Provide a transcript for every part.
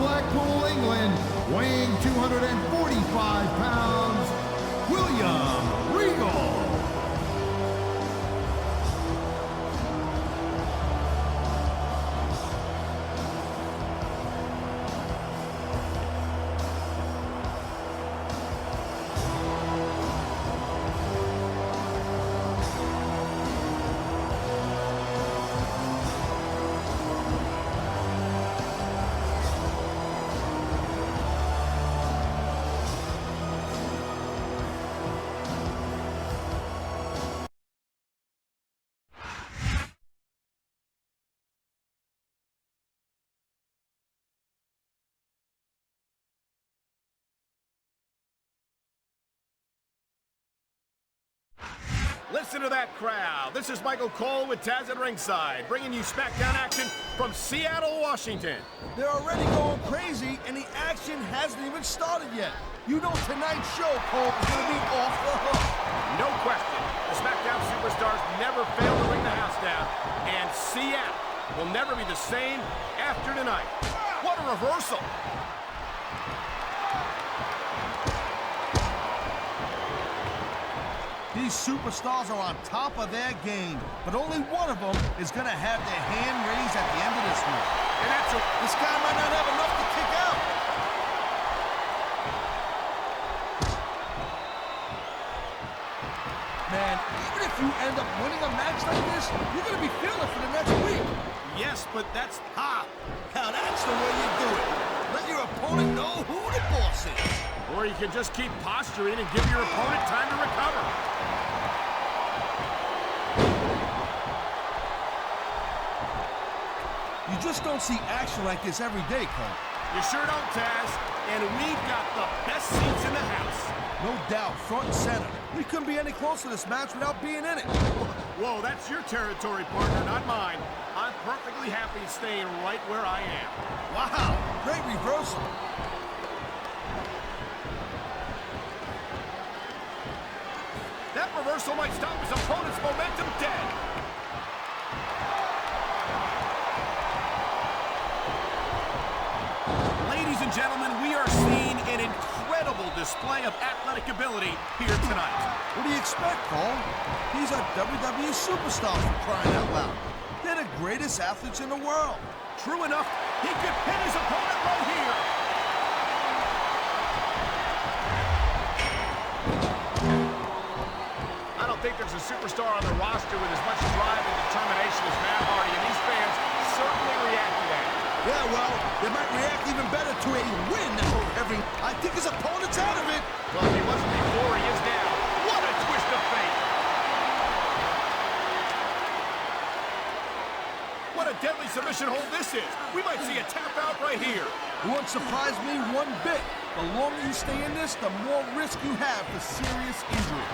Blackpool, England, weighing 245 pounds, William Regal. Listen to that crowd. This is Michael Cole with Taz at ringside, bringing you Smackdown action from Seattle, Washington. They're already going crazy, and the action hasn't even started yet. You know tonight's show, Cole, is going to be off the hook. No question. The Smackdown superstars never fail to bring the house down, and Seattle will never be the same after tonight. What a reversal. These superstars are on top of their game, but only one of them is going to have their hand raised at the end of this one. And this guy might not have enough to kick out. Man, even if you end up winning a match like this, you're going to be feeling it for the next week. Yes, but that's... Now that's the way you do it. Let your opponent know who the boss is. Or you can just keep posturing and give your opponent time to recover. You just don't see action like this every day, Cole. You sure don't, Taz. And we've got the best seats in the house. No doubt, front and center. We couldn't be any closer to this match without being in it. Whoa, that's your territory, partner, not mine. I'm perfectly happy staying right where I am. Wow, great reversal. That reversal might stop his opponent's momentum dead. Ladies and gentlemen, we are seeing an incredible display of athletic ability here tonight. What do you expect, Cole? These are WWE superstars for crying out loud. They're the greatest athletes in the world. True enough, he could pin his opponent right here. I don't think there's a superstar on the roster with as much drive and determination as Matt Hardy, and these fans certainly react to that. Yeah, well, they might react even better to a win over I think his opponent's out of it. Well, if he wasn't before, he is now. What a twist of fate. What a deadly submission hold this is. We might see a tap out right here. It won't surprise me one bit. The longer you stay in this, the more risk you have for serious injury.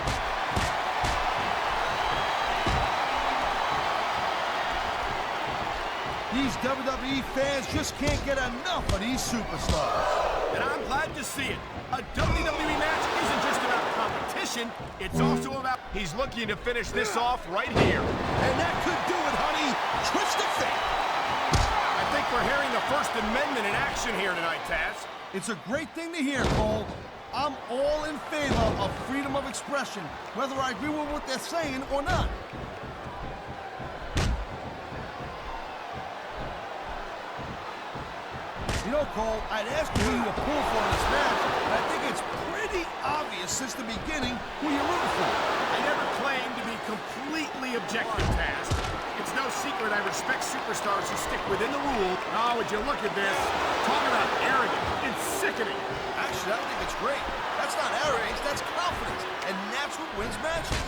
These WWE fans just can't get enough of these superstars. And I'm glad to see it. A WWE match isn't just about competition, it's also about he's looking to finish this off right here. And that could do it, honey. Twist of fate. I think we're hearing the First Amendment in action here tonight, Taz. It's a great thing to hear, Cole. I'm all in favor of freedom of expression, whether I agree with what they're saying or not. You know, Cole, I'd ask you who you were pulling for in this match, but I think it's pretty obvious since the beginning who you're rooting for. I never claimed to be completely objective, Taz. It's no secret I respect superstars who stick within the rule. Oh, would you look at this? Talk about arrogant. It's sickening. Actually, I think it's great. That's not arrogance, that's confidence. And that's what wins matches.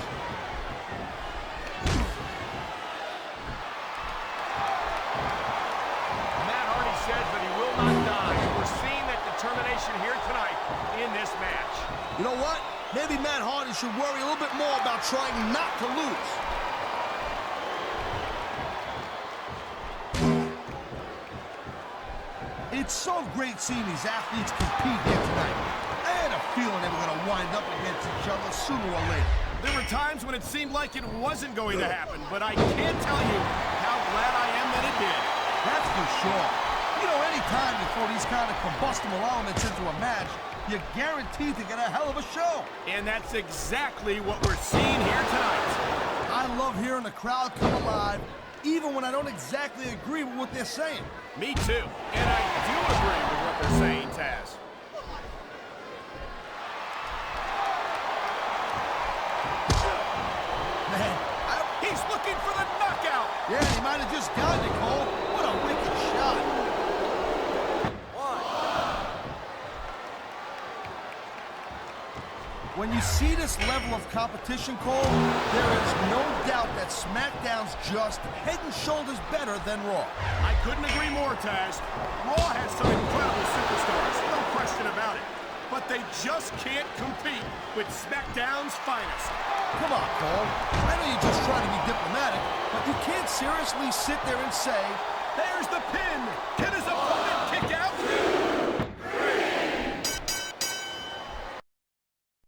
Says that he will not die. We're seeing that determination here tonight in this match. You know what? Maybe Matt Hardy should worry a little bit more about trying not to lose. It's so great seeing these athletes compete here tonight. I had a feeling they were going to wind up against each other sooner or later. There were times when it seemed like it wasn't going to happen, but I can't tell you how glad I am that it did. That's for sure. You know, anytime you throw these kind of combustible elements into a match, you're guaranteed to get a hell of a show. And that's exactly what we're seeing here tonight. I love hearing the crowd come alive, even when I don't exactly agree with what they're saying. Me too. And I do agree with what they're saying, Taz. Man, He's looking for the knockout. yeah, he might have just gotten it, Cole. What a wicked shot. When you see this level of competition, Cole, there is no doubt that Smackdown's just head and shoulders better than Raw. I couldn't agree more, Taz. Raw has some incredible superstars, no question about it. But they just can't compete with Smackdown's finest. Come on, Cole. I know you're just trying to be diplomatic, but you can't seriously sit there and say, There's the